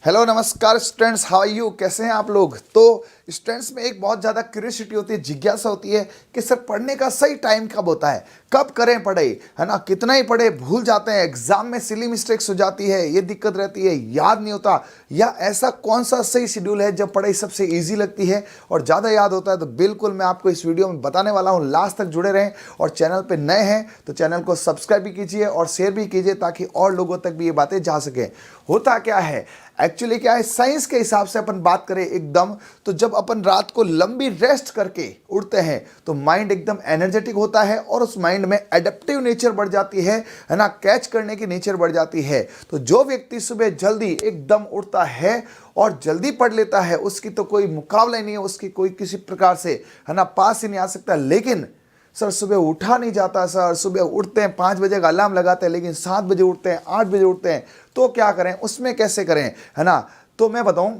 Hello नमस्कार students, how are you? कैसे हैं आप लोग? तो स्टूडेंट्स में एक बहुत ज़्यादा क्यूरियोसिटी होती है, जिज्ञासा होती है कि सर पढ़ने का सही टाइम कब होता है, कब करें पढ़ाई, है ना? कितना ही पढ़े भूल जाते हैं, एग्जाम में सिली मिस्टेक्स हो जाती है, ये दिक्कत रहती है, याद नहीं होता। या ऐसा कौन सा सही शेड्यूल है जब पढ़ाई सबसे ईजी लगती है और ज़्यादा याद होता है? तो बिल्कुल मैं आपको इस वीडियो में बताने वाला हूँ, लास्ट तक जुड़े रहें। और चैनल पर नए हैं तो चैनल को सब्सक्राइब भी कीजिए और शेयर भी कीजिए ताकि और लोगों तक भी ये बातें जा सके। होता क्या है एक्चुअली, क्या है, साइंस के हिसाब से अपन बात करें एकदम, तो जब अपन रात को लंबी रेस्ट करके उठते हैं तो माइंड एकदम एनर्जेटिक होता है और उस माइंड में एडेप्टिव नेचर बढ़ जाती है ना, कैच करने की नेचर बढ़ जाती है। तो जो व्यक्ति सुबह जल्दी एकदम उठता है और जल्दी पढ़ लेता है, उसकी तो कोई मुकाबला ही नहीं है, उसकी कोई किसी प्रकार से, है ना, पास ही नहीं आ सकता। लेकिन सर सुबह उठा नहीं जाता, सर सुबह उठते हैं 5 बजे का अलार्म लगाते हैं लेकिन 7 बजे उठते हैं, 8 बजे उठते हैं, तो क्या करें, उसमें कैसे करें, है ना? तो मैं बताऊं,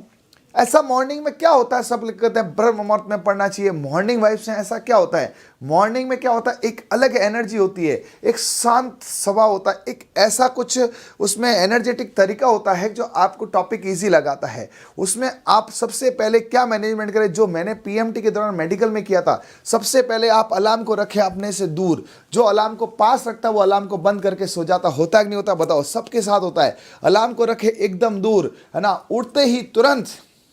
ऐसा मॉर्निंग में क्या होता है, सब लोग कहते हैं ब्रह्म मुहूर्त में पढ़ना चाहिए, मॉर्निंग वाइब से। ऐसा क्या होता है मॉर्निंग में? क्या होता है, एक अलग एनर्जी होती है, एक शांत स्वभाव होता है, एक ऐसा कुछ उसमें एनर्जेटिक तरीका होता है जो आपको टॉपिक इजी लगाता है। उसमें आप सबसे पहले क्या मैनेजमेंट करें, जो मैंने पीएमटी के दौरान मेडिकल में किया था। सबसे पहले आप अलार्म को रखें अपने से दूर, जो अलार्म को पास रखता है वो अलार्म को बंद करके सो जाता। होता है कि नहीं होता बताओ? सबके साथ होता है। अलार्म को रखें एकदम दूर, है ना, उठते ही तुरंत,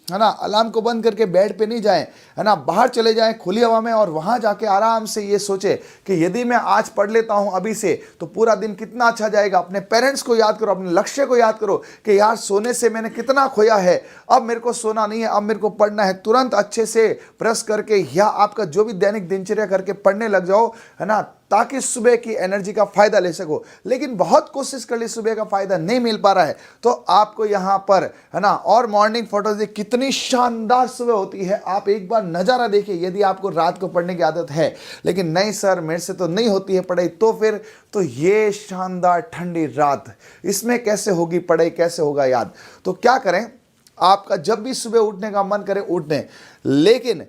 है ना, अलार्म को बंद करके बेड पे नहीं जाएं, है ना, बाहर चले जाएं खुली हवा में और वहां जाके आराम से ये सोचे कि यदि मैं आज पढ़ लेता हूं अभी से तो पूरा दिन कितना अच्छा जाएगा। अपने पेरेंट्स को याद करो, अपने लक्ष्य को याद करो कि यार सोने से मैंने कितना खोया है, अब मेरे को सोना नहीं है, अब मेरे को पढ़ना है। तुरंत अच्छे से ब्रश करके या आपका जो भी दैनिक दिनचर्या करके पढ़ने लग जाओ, है ना, ताकि सुबह की एनर्जी का फायदा ले सको। लेकिन बहुत कोशिश कर ली, सुबह का फायदा नहीं मिल पा रहा है, तो आपको यहां पर, है ना, और मॉर्निंग फोटोज कितनी शानदार सुबह होती है, आप एक बार नजारा देखिए। यदि आपको रात को पढ़ने की आदत है लेकिन नहीं सर मेरे से तो नहीं होती है पढ़ाई, तो फिर तो ये शानदार ठंडी रात, इसमें कैसे होगी पढ़ाई, कैसे होगा याद? तो क्या करें, आपका जब भी सुबह उठने का मन करे उठने, लेकिन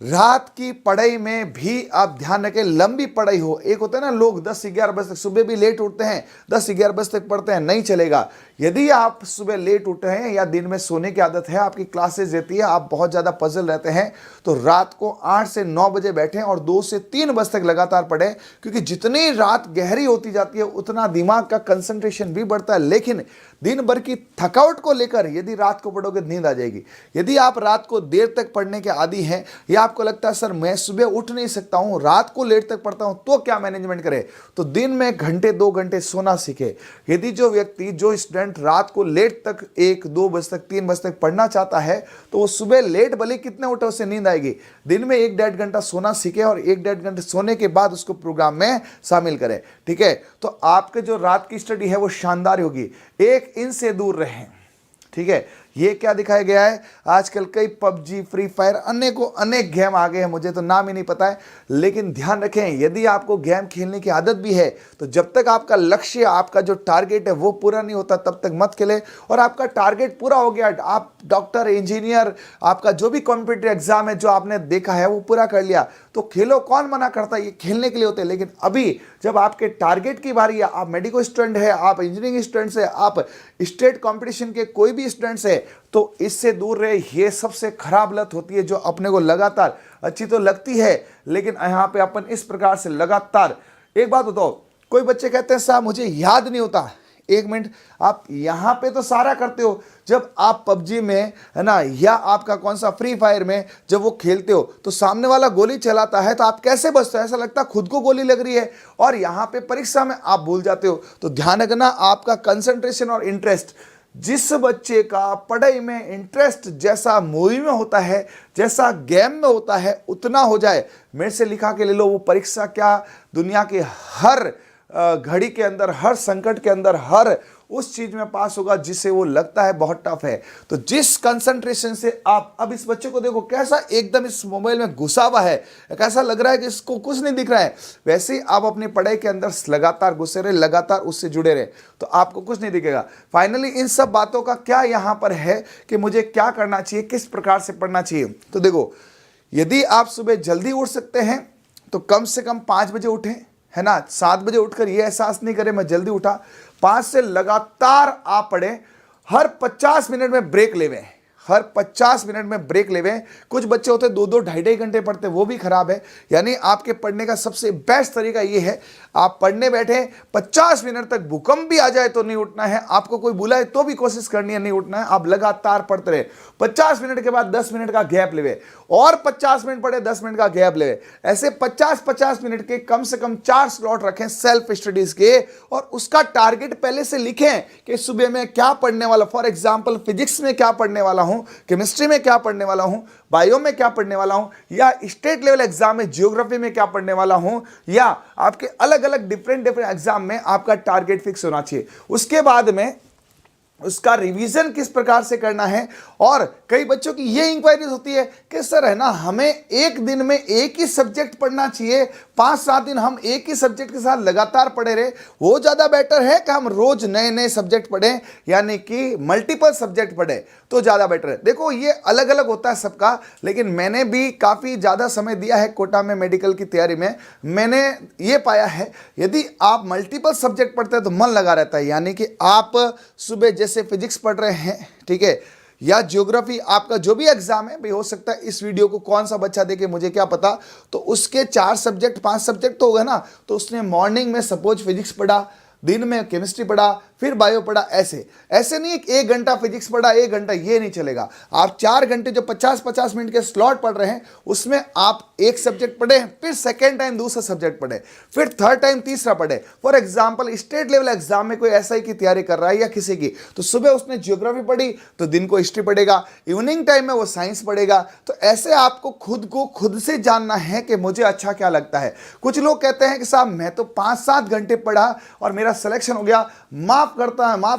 रात की पढ़ाई में भी आप ध्यान रखें, लंबी पढ़ाई हो। एक होता है ना, लोग 10-11 बजे तक, सुबह भी लेट उठते हैं, 10-11 बजे तक पढ़ते हैं, नहीं चलेगा। यदि आप सुबह लेट उठे हैं या दिन में सोने की आदत है, आपकी क्लासेस रहती है, आप बहुत ज़्यादा पजल रहते हैं, तो रात को 8 से 9 बजे बैठें और 2 से 3 बजे तक लगातार पढ़ें। क्योंकि जितनी रात गहरी होती जाती है उतना दिमाग का कंसंट्रेशन भी बढ़ता है। लेकिन दिन भर की थकावट को लेकर यदि रात को पढ़ोगे नींद आ जाएगी। यदि आप रात को देर तक पढ़ने के आदी हैं या आपको लगता है सर मैं सुबह उठ नहीं सकता हूं, रात को लेट तक पढ़ता हूं, तो क्या मैनेजमेंट करें? तो दिन में घंटे 2 घंटे सोना सीखे। यदि जो व्यक्ति, जो स्टूडेंट रात को लेट तक 1-2 बजे तक 3 बजे तक पढ़ना चाहता है तो वो सुबह लेट भले कितने उठे उससे नींद आएगी। दिन में 1-1.5 घंटा सोना सीखे और 1-1.5 घंटे सोने के बाद उसको प्रोग्राम में शामिल करें। ठीक है, तो आपके जो रात की स्टडी है वो शानदार होगी। एक इनसे दूर रहें। ठीक है, ये क्या दिखाया गया है, आजकल कई पबजी, फ्री फायर, अनेक गेम आ गए हैं, मुझे तो नाम ही नहीं पता है। लेकिन ध्यान रखें, यदि आपको गेम खेलने की आदत भी है तो जब तक आपका लक्ष्य, आपका जो टारगेट है वो पूरा नहीं होता तब तक मत खेले। और आपका टारगेट पूरा हो गया, आप डॉक्टर, इंजीनियर, आपका जो भी कॉम्पिटिटिव एग्जाम है जो आपने देखा है वो पूरा कर लिया, तो खेलो। कौन मना करता है, ये खेलने के लिए होते हैं। लेकिन अभी जब आपके टारगेट की बारी है, आप मेडिकल स्टूडेंट है, आप इंजीनियरिंग स्टूडेंट्स है, आप स्टेट कॉम्पिटिशन के कोई भी स्टूडेंट्स है, तो इससे दूर रहे। ये सबसे खराब लत होती है जो अपने को लगातार, अच्छी तो लगती है लेकिन यहां पे अपन इस प्रकार से लगातार। एक बात बताओ, कोई बच्चे कहते हैं साहब मुझे याद नहीं होता। एक मिनट, आप यहां पे तो सारा करते हो। जब आप पबजी में, है ना, या आपका कौन सा फ्री फायर में जब वो खेलते हो तो सामने वाला गोली चलाता है तो आप कैसे बचते हो? ऐसा लगता है खुद को गोली लग रही है। और यहां पे परीक्षा में आप भूल जाते हो। तो ध्यान रखना, आपका कंसंट्रेशन और इंटरेस्ट, जिस बच्चे का पढ़ाई में इंटरेस्ट जैसा मूवी में होता है, जैसा गेम में होता है, उतना हो जाए। मेरे से लिखा के ले लो, वो परीक्षा क्या, दुनिया के हर घड़ी के अंदर, हर संकट के अंदर, हर उस चीज में पास होगा जिसे वो लगता है बहुत टफ है। तो जिस कंसंट्रेशन से आप, अब इस बच्चे को देखो कैसा एकदम इस मोबाइल में घुसा हुआ है, कैसा लग रहा है कि इसको कुछ नहीं दिख रहा है। वैसे ही आप अपनी पढ़ाई के अंदर लगातार घुसे रहे, लगातार उससे जुड़े रहे, तो आपको कुछ नहीं दिखेगा। फाइनली इन सब बातों का क्या यहां पर है कि मुझे क्या करना चाहिए, किस प्रकार से पढ़ना चाहिए? तो देखो, यदि आप सुबह जल्दी उठ सकते हैं तो कम से कम 5 बजे उठें, है ना। 7 बजे उठकर ये एहसास नहीं करें मैं जल्दी उठा, 5 से लगातार आप पढ़ें। हर 50 मिनट में ब्रेक लेवें, हर 50 मिनट में ब्रेक लेवें। कुछ बच्चे होते हैं 2-2 ढाई-ढाई घंटे पढ़ते हैं, वो भी खराब है। यानी आपके पढ़ने का सबसे बेस्ट तरीका ये है, आप पढ़ने बैठे 50 मिनट तक भूकंप भी आ जाए तो नहीं उठना है, आपको कोई बुलाए तो भी कोशिश करनी है नहीं उठना है, आप लगातार पढ़ते रहे। 50 मिनट के बाद 10 मिनट का गैप लेवे और 50 मिनट पढ़े, 10 मिनट का गैप लेवे। ऐसे 50-50 मिनट के कम से कम 4 स्लॉट रखें सेल्फ स्टडीज के, और उसका टारगेट पहले से लिखें कि सुबह में क्या पढ़ने वाला। फॉर एग्जाम्पल फिजिक्स में क्या पढ़ने वाला हूं, केमिस्ट्री में क्या पढ़ने वाला हूं, बायो में क्या पढ़ने वाला हूं, या स्टेट लेवल एग्जाम में जियोग्राफी में क्या पढ़ने वाला हूं, या आपके अलग अलग डिफरेंट एग्जाम में आपका टारगेट फिक्स होना चाहिए। उसके बाद में उसका रिवीजन किस प्रकार से करना है। और कई बच्चों की ये इंक्वायरीज होती है कि सर है ना, हमें एक दिन में एक ही सब्जेक्ट पढ़ना चाहिए, 5-7 दिन हम एक ही सब्जेक्ट के साथ लगातार पढ़े रहे, वो ज़्यादा बेटर है कि हम रोज नए नए सब्जेक्ट पढ़ें, यानी कि मल्टीपल सब्जेक्ट पढ़ें तो ज़्यादा बेटर है। देखो ये अलग अलग होता है सबका, लेकिन मैंने भी काफ़ी ज़्यादा समय दिया है कोटा में मेडिकल की तैयारी में। मैंने ये पाया है यदि आप मल्टीपल सब्जेक्ट पढ़ते हैं तो मन लगा रहता है। यानी कि आप सुबह जैसे फिजिक्स पढ़ रहे हैं, ठीक है, या ज्योग्राफी, आपका जो भी एग्जाम है भाई, हो सकता है इस वीडियो को कौन सा बच्चा देखे मुझे क्या पता, तो उसके 4 सब्जेक्ट 5 सब्जेक्ट तो होगा ना, तो उसने मॉर्निंग में सपोज फिजिक्स पढ़ा, दिन में केमिस्ट्री पढ़ा, फिर बायो पढ़ा। ऐसे नहीं कि 1 घंटा फिजिक्स पढ़ा 1 घंटा, ये नहीं चलेगा। आप 4 घंटे जो 50-50 मिनट के स्लॉट पढ़ रहे हैं उसमें आप एक सब्जेक्ट पढ़े, फिर सेकेंड टाइम दूसरा सब्जेक्ट पढ़े, फिर थर्ड टाइम तीसरा पढ़े। For example state level exam में कोई एसआई की तैयारी कर रहा है या किसी की, तो सुबह उसने जियोग्राफी पढ़ी तो दिन को हिस्ट्री पढ़ेगा, इवनिंग टाइम में वो साइंस पढ़ेगा। तो ऐसे आपको खुद से जानना है कि मुझे अच्छा क्या लगता है। कुछ लोग कहते हैं कि साहब मैं तो 5-7 घंटे पढ़ा और मेरा सिलेक्शन हो गया। माफ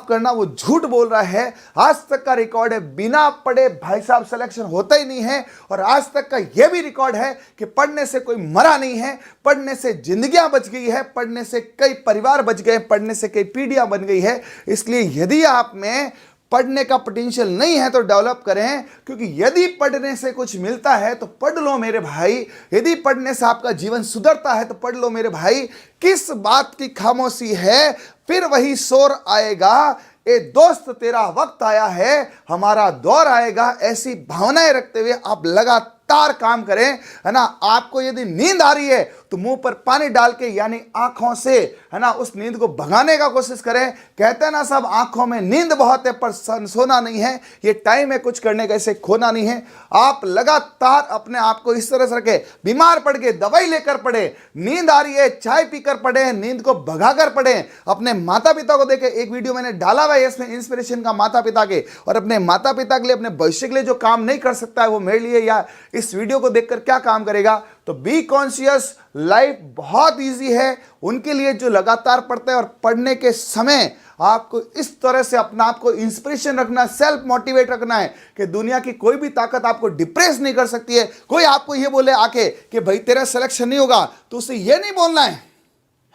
करना, वो झूठ बोल रहा है। आज तक का रिकॉर्ड है, बिना पढ़े भाई साहब सिलेक्शन होता ही नहीं है। और आज तक का यह भी रिकॉर्ड है कि पढ़ने से कोई मरा नहीं है, पढ़ने से जिंदगियां बच गई है, पढ़ने से कई परिवार बच गए, पढ़ने से कई पीढ़ियां बन गई है। इसलिए यदि आप में पढ़ने का पोटेंशियल नहीं है तो डेवलप करें, क्योंकि यदि पढ़ने से कुछ मिलता है तो पढ़ लो मेरे भाई। यदि पढ़ने से आपका जीवन सुधरता है तो पढ़ लो मेरे भाई। किस बात की खामोशी है, फिर वही शोर आएगा, ए दोस्त तेरा वक्त आया है, हमारा दौर आएगा। ऐसी भावनाएं रखते हुए आप लगातार काम करें, है ना। आपको यदि नींद आ रही है तो मुंह पर पानी डाल के, यानी आंखों से, है ना, उस नींद को भगाने का कोशिश करें। कहते हैं ना सब, आंखों में नींद बहुत है पर सोना नहीं है। ये टाइम है कुछ करने का, इसे खोना नहीं है। आप लगातार अपने आप को इस तरह से रखें, बीमार पड़ के दवाई लेकर पढ़े, नींद आ रही है चाय पीकर पढ़े, नींद को भगाकर पढ़े। अपने माता पिता को देखें, एक वीडियो मैंने डाला हुआ है इसमें इंस्पिरेशन का माता पिता के, और अपने माता पिता के लिए, अपने भविष्य के लिए जो काम नहीं कर सकता है वो मेरे लिए या इस वीडियो को देखकर क्या काम करेगा। तो बी कॉन्शियस, लाइफ बहुत इजी है उनके लिए जो लगातार पढ़ते हैं। और पढ़ने के समय आपको इस तरह से अपना आपको इंस्पिरेशन रखना, सेल्फ मोटिवेट रखना है कि दुनिया की कोई भी ताकत आपको डिप्रेस नहीं कर सकती है। कोई आपको ये बोले आके कि भाई तेरा सिलेक्शन नहीं होगा, तो उसे ये नहीं बोलना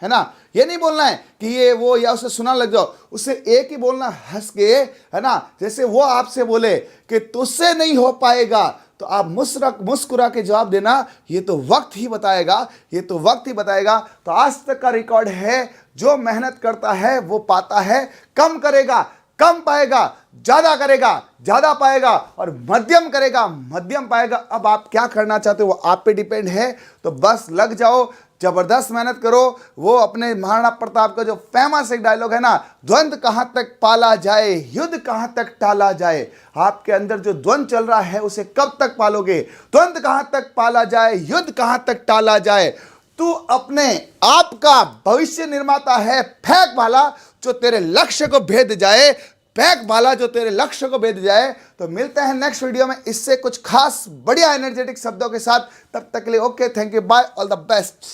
है ना, ये नहीं बोलना है कि ये वो, या उसे सुना लग जाओ। उसे एक ही बोलना हंस के, है ना, जैसे वो आपसे बोले कि तुझसे नहीं हो पाएगा, तो आप मुस्कुरा के जवाब देना, ये तो वक्त ही बताएगा, ये तो वक्त ही बताएगा। तो आज तक का रिकॉर्ड है, जो मेहनत करता है वो पाता है, कम करेगा कम पाएगा, ज्यादा करेगा ज्यादा पाएगा, और मध्यम करेगा मध्यम पाएगा। अब आप क्या करना चाहते हो वो आप पे डिपेंड है। तो बस लग जाओ, जबरदस्त मेहनत करो। वो अपने महाराणा प्रताप का जो फेमस एक डायलॉग है ना, द्वंद्व कहां तक पाला जाए, युद्ध कहां तक टाला जाए। आपके अंदर जो द्वंद्व चल रहा है उसे कब तक पालोगे? द्वंद्व कहां तक पाला जाए, युद्ध कहां तक टाला जाए। तू अपने आप का भविष्य निर्माता है, फेंक भाला जो तेरे लक्ष्य को भेद जाए, फेंक भाला जो तेरे लक्ष्य को भेद जाए। तो मिलते हैं नेक्स्ट वीडियो में इससे कुछ खास बढ़िया एनर्जेटिक शब्दों के साथ। तब तक के लिए okay, thank you, bye, all the best.